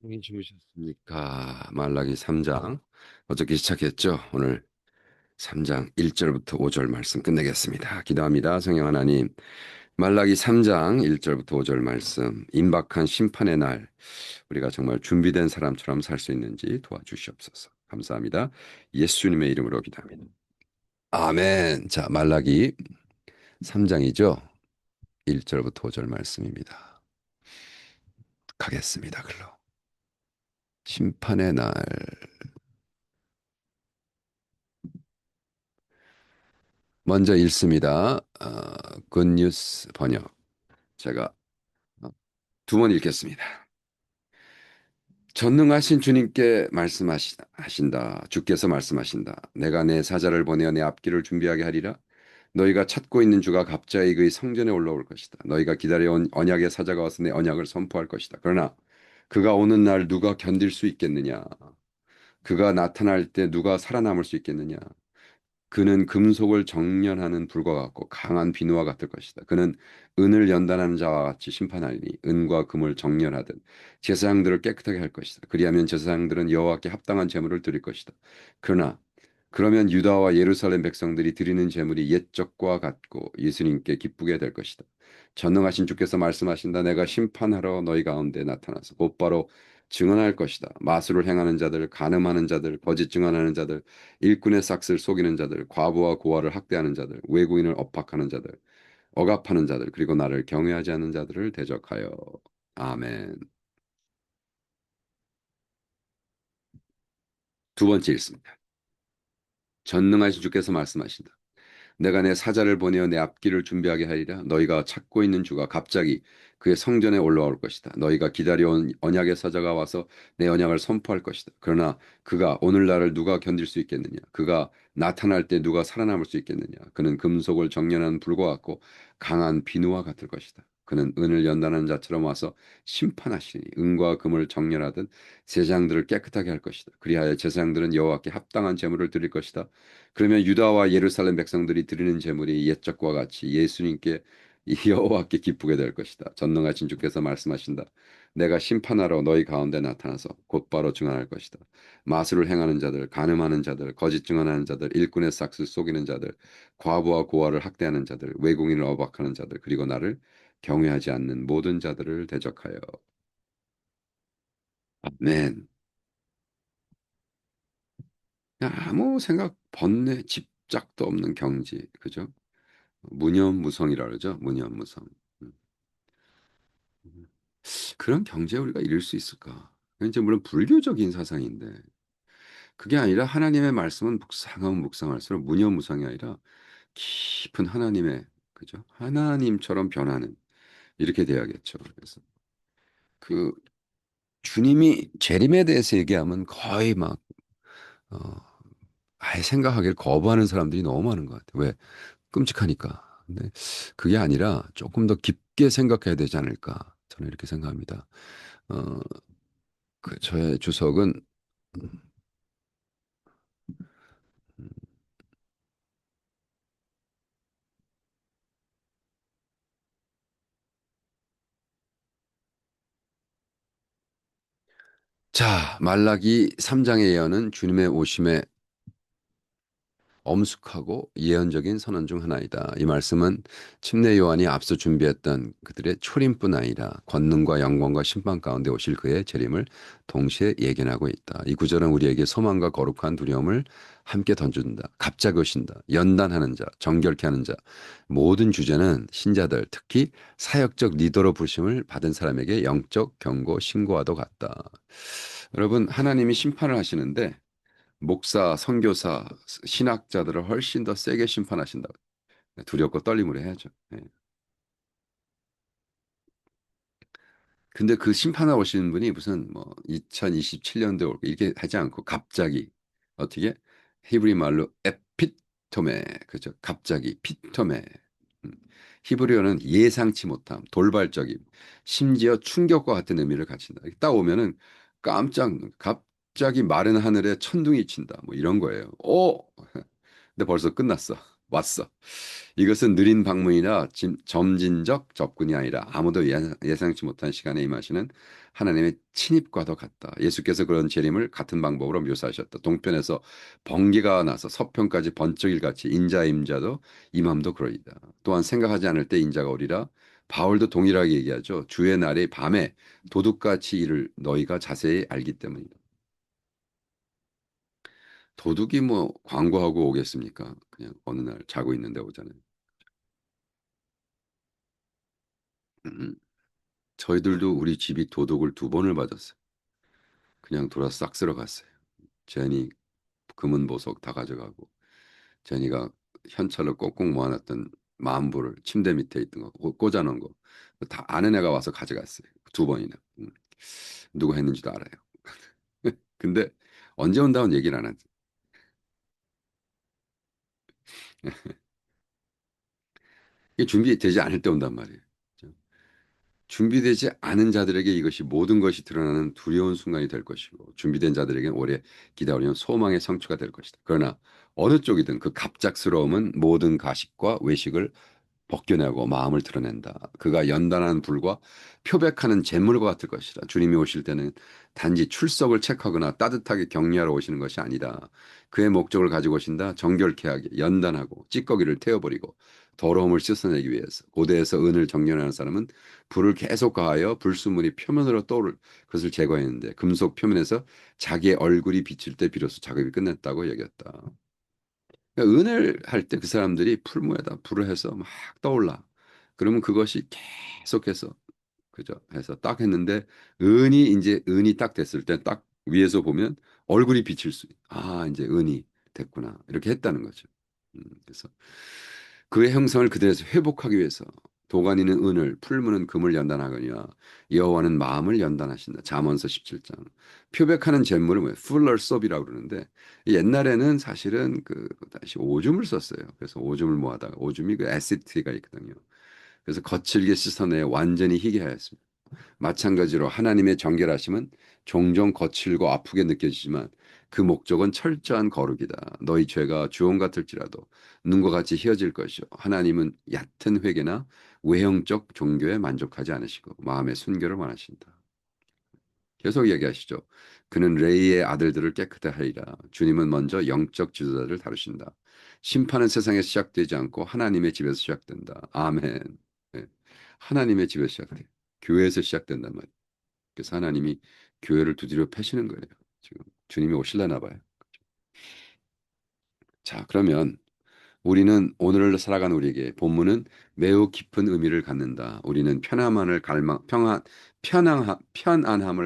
형님 주무셨습니까? 말라기 3장 어저께 시작했죠? 오늘 3장 1절부터 5절 말씀 끝내겠습니다. 기도합니다. 성령 하나님, 말라기 3장 1절부터 5절 말씀, 임박한 심판의 날 우리가 정말 준비된 사람처럼 살 수 있는지 도와주시옵소서. 감사합니다. 예수님의 이름으로 기도합니다. 아멘. 자, 말라기 3장이죠? 1절부터 5절 말씀입니다. 가겠습니다. 글로. 심판의 날. 먼저 읽습니다. 굿뉴스 번역. 제가 두 번 읽겠습니다. 전능하신 주님께 말씀하신다. 주께서 말씀하신다. 내가 내 사자를 보내어 내 앞길을 준비하게 하리라. 너희가 찾고 있는 주가 갑자기 그의 성전에 올라올 것이다. 너희가 기다려온 언약의 사자가 와서 내 언약을 선포할 것이다. 그러나 그가 오는 날 누가 견딜 수 있겠느냐? 그가 나타날 때 누가 살아남을 수 있겠느냐? 그는 금속을 정련하는 불과 같고 강한 비누와 같을 것이다. 그는 은을 연단하는 자와 같이 심판하리니 은과 금을 정련하듯 제사장들을 깨끗하게 할 것이다. 그리하면 제사장들은 여호와께 합당한 제물을 드릴 것이다. 그러나 그러면 유다와 예루살렘 백성들이 드리는 제물이 옛적과 같고 예수님께 기쁘게 될 것이다. 전능하신 주께서 말씀하신다. 내가 심판하러 너희 가운데 나타나서 곧바로 증언할 것이다. 마술을 행하는 자들, 간음하는 자들, 거짓 증언하는 자들, 일꾼의 삭슬 속이는 자들, 과부와 고아를 학대하는 자들, 외국인을 업학하는 자들, 억압하는 자들, 그리고 나를 경외하지 않는 자들을 대적하여. 아멘. 두 번째 읽습니다. 전능하신 주께서 말씀하신다. 내가 내 사자를 보내어 내 앞길을 준비하게 하리라. 너희가 찾고 있는 주가 갑자기 그의 성전에 올라올 것이다. 너희가 기다려온 언약의 사자가 와서 내 언약을 선포할 것이다. 그러나 그가 오늘날을 누가 견딜 수 있겠느냐? 그가 나타날 때 누가 살아남을 수 있겠느냐? 그는 금속을 정련한 불과 같고 강한 비누와 같을 것이다. 그는 은을 연단하는 자처럼 와서 심판하시니 은과 금을 정렬하듯 제사장들을 깨끗하게 할 것이다. 그리하여 제사장들은 여호와께 합당한 제물을 드릴 것이다. 그러면 유다와 예루살렘 백성들이 드리는 제물이 옛적과 같이 예수님께 여호와께 기쁘게 될 것이다. 전능하신 주께서 말씀하신다. 내가 심판하러 너희 가운데 나타나서 곧바로 증언할 것이다. 마술을 행하는 자들, 간음하는 자들, 거짓 증언하는 자들, 일꾼의 삭슬 속이는 자들, 과부와 고아를 학대하는 자들, 외국인을 억압하는 자들, 그리고 나를 경외하지 않는 모든 자들을 대적하여. 아멘. 아무 생각, 번뇌, 집착도 없는 경지, 그죠? 무념무성이라 그러죠. 무념무성. 음. 그런 경제에 우리가 이룰 수 있을까? 이제 물론 불교적인 사상인데 그게 아니라 하나님의 말씀은 묵상하면 묵상할수록 무념무성이 아니라 깊은 하나님의 그죠? 하나님처럼 변하는 이렇게 돼야겠죠. 그래서 그 주님이 재림에 대해서 얘기하면 거의 막 어, 아예 생각하기를 거부하는 사람들이 너무 많은 것 같아요. 왜? 끔찍하니까. 근데 그게 아니라 조금 더 깊게 생각해야 되지 않을까. 저는 이렇게 생각합니다. 어, 저의 주석은 자, 말라기 3장의 예언은 주님의 오심에 엄숙하고 예언적인 선언 중 하나이다. 이 말씀은 침례 요한이 앞서 준비했던 그들의 초림뿐 아니라 권능과 영광과 심판 가운데 오실 그의 재림을 동시에 예견하고 있다. 이 구절은 우리에게 소망과 거룩한 두려움을 함께 던준다. 갑자기 오신다. 연단하는 자, 정결케 하는 자. 모든 주제는 신자들, 특히 사역적 리더로 부심을 받은 사람에게 영적 경고, 신고와도 같다. 여러분, 하나님이 심판을 하시는데 목사, 선교사, 신학자들을 훨씬 더 세게 심판하신다. 두렵고 떨림으로 해야죠. 예. 근데 그 심판하러 오시는 분이 무슨 뭐 2027년도에 올거 이렇게 하지 않고 갑자기 어떻게 히브리 말로 에피토메 그죠? 갑자기 피토메 음. 히브리어는 예상치 못함, 돌발적임, 심지어 충격과 같은 의미를 갖춘다. 딱 오면은 갑자기 마른 하늘에 천둥이 친다. 뭐 이런 거예요. 오! 근데 벌써 끝났어. 왔어. 이것은 느린 방문이나 점진적 접근이 아니라 아무도 예상치 못한 시간에 임하시는 하나님의 친입과도 같다. 예수께서 그런 재림을 같은 방법으로 묘사하셨다. 동편에서 번개가 나서 서편까지 번쩍일 같이 인자 임자도 임함도 그러이다. 또한 생각하지 않을 때 인자가 오리라. 바울도 동일하게 얘기하죠. 주의 날이 밤에 도둑같이 이를 너희가 자세히 알기 때문이다. 도둑이 뭐 광고하고 오겠습니까? 그냥 어느 날 자고 있는데 오잖아요. 음, 저희들도 우리 집이 도둑을 두 번을 맞았어요. 그냥 돌아 싹 쓸어 갔어요. 제니 금은 보석 다 가져가고 제니가 현찰로 꽁꽁 모아놨던 만불을 침대 밑에 있던 거 꽂아놓은 거 다 아는 애가 와서 가져갔어요. 두 번이나. 누가 했는지도 알아요. 근데 언제 온다는 얘기를 안 하지. 이게 준비되지 않을 때 온단 말이에요. 준비되지 않은 자들에게 이것이 모든 것이 드러나는 두려운 순간이 될 것이고 준비된 자들에게는 오래 기다리는 소망의 성취가 될 것이다. 그러나 어느 쪽이든 그 갑작스러움은 모든 가식과 외식을 벗겨내고 마음을 드러낸다. 그가 연단하는 불과 표백하는 잿물과 같을 것이다. 주님이 오실 때는 단지 출석을 체크하거나 따뜻하게 격려하러 오시는 것이 아니다. 그의 목적을 가지고 오신다. 정결케 하게 연단하고 찌꺼기를 태워버리고 더러움을 씻어내기 위해서. 고대에서 은을 정련하는 사람은 불을 계속 가하여 불순물이 표면으로 떠오를 것을 제거했는데 금속 표면에서 자기의 얼굴이 비칠 때 비로소 작업이 끝났다고 여겼다. 그러니까 은을 할 때 그 사람들이 풀무에다 불을 해서 막 떠올라. 그러면 그것이 계속해서 그죠? 해서 딱 했는데 은이 딱 됐을 때 딱 위에서 보면 얼굴이 비칠 수. 아, 이제 은이 됐구나. 이렇게 했다는 거죠. 그래서 그의 형상을 그대로서 회복하기 위해서 도가니는 은을 풀무는 금을 연단하거니와 여호와는 마음을 연단하신다. 잠언서 17장. 표백하는 잿물을 뭐 풀러섭이라고 그러는데 옛날에는 사실은 그 다시 오줌을 썼어요. 그래서 오줌을 모아다가 오줌이 그 애시드가 있거든요. 그래서 거칠게 씻어내 완전히 희게 하였습니다. 마찬가지로 하나님의 정결하심은 종종 거칠고 아프게 느껴지지만 그 목적은 철저한 거룩이다. 너희 죄가 주홍 같을지라도 눈과 같이 희어질 것이요. 하나님은 얕은 회개나 외형적 종교에 만족하지 않으시고 마음의 순결을 원하신다. 계속 얘기하시죠. 그는 레이의 아들들을 깨끗해 하리라. 주님은 먼저 영적 지도자를 다루신다. 심판은 세상에 시작되지 않고 하나님의 집에서 시작된다. 아멘. 네. 하나님의 집에서 시작돼. 교회에서 시작된단 말이에요. 그래서 하나님이 교회를 두드려 패시는 거예요. 지금 주님이 오실려나 봐요. 자, 그러면 우리는 오늘을 살아가는 우리에게 본문은 매우 깊은 의미를 갖는다. 우리는 편안함을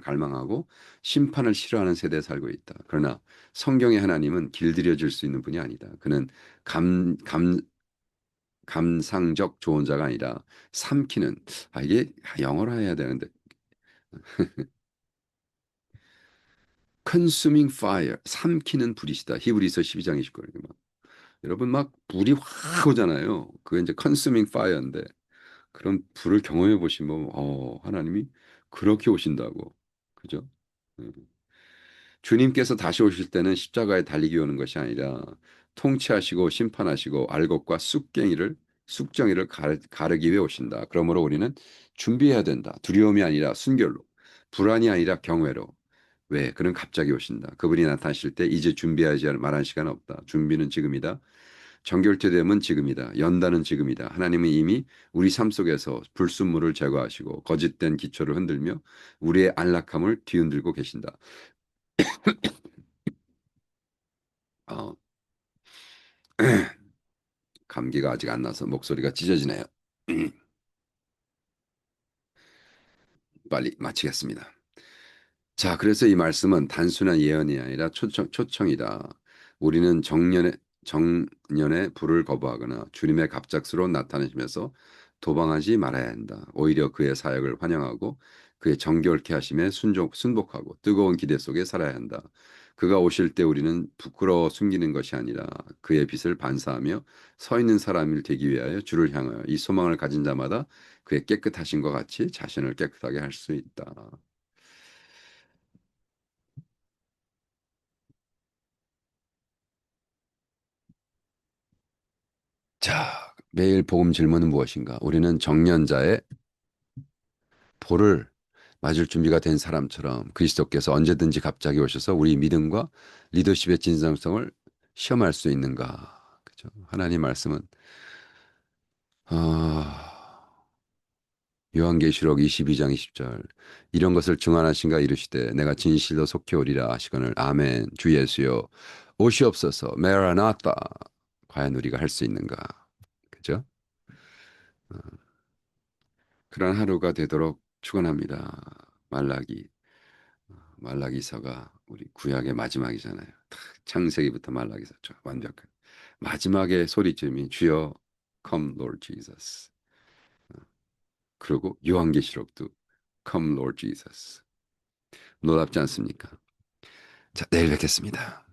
갈망하고 심판을 싫어하는 세대에 살고 있다. 그러나 성경의 하나님은 길들여 줄 수 있는 분이 아니다. 그는 감, 감, 감상적 조언자가 아니라 삼키는, 이게 영어로 해야 되는데, consuming fire, 삼키는 불이시다. 히브리서 12장 29절. 여러분 막 불이 확 오잖아요. 그게 이제 consuming fire인데 그런 불을 경험해 보시면 하나님이 그렇게 오신다고. 그죠? 음. 주님께서 다시 오실 때는 십자가에 달리기 오는 것이 아니라 통치하시고 심판하시고 알곡과 쑥정이를 가르기 위해 오신다. 그러므로 우리는 준비해야 된다. 두려움이 아니라 순결로, 불안이 아니라 경외로. 왜? 그는 갑자기 오신다. 그분이 나타나실 때 이제 준비하지 말한 시간 없다. 준비는 지금이다. 정결제됨은 지금이다. 연단은 지금이다. 하나님은 이미 우리 삶 속에서 불순물을 제거하시고 거짓된 기초를 흔들며 우리의 안락함을 뒤흔들고 계신다. 어, 감기가 아직 안 나서 목소리가 찢어지네요. 빨리 마치겠습니다. 자, 그래서 이 말씀은 단순한 예언이 아니라 초청이다. 우리는 정년의 불을 거부하거나 주님의 갑작스러운 나타내심에서 도방하지 말아야 한다. 오히려 그의 사역을 환영하고 그의 정결케 하심에 순복하고 뜨거운 기대 속에 살아야 한다. 그가 오실 때 우리는 부끄러워 숨기는 것이 아니라 그의 빛을 반사하며 서 있는 사람을 되기 위하여 주를 향하여 이 소망을 가진 자마다 그의 깨끗하신 것 같이 자신을 깨끗하게 할 수 있다. 자, 매일 복음 질문은 무엇인가? 우리는 정년자의 볼을 맞을 준비가 된 사람처럼 그리스도께서 언제든지 갑자기 오셔서 우리 믿음과 리더십의 진정성을 시험할 수 있는가? 그죠? 하나님 말씀은 요한계시록 22장 20절 이런 것을 증언하신가 이르시되 내가 진실로 속히 오리라 하시거늘 아멘 주 예수여 오시옵소서 메라나타 과연 우리가 할 수 있는가? 그죠? 그런 하루가 되도록 축원합니다. 말라기 말라기서가 우리 구약의 마지막이잖아요. 탁 창세기부터 말라기서 완벽한 마지막의 소리쯤이 주여 come Lord Jesus. 그리고 요한계시록도 come Lord Jesus. 놀랍지 않습니까? 자, 내일 뵙겠습니다.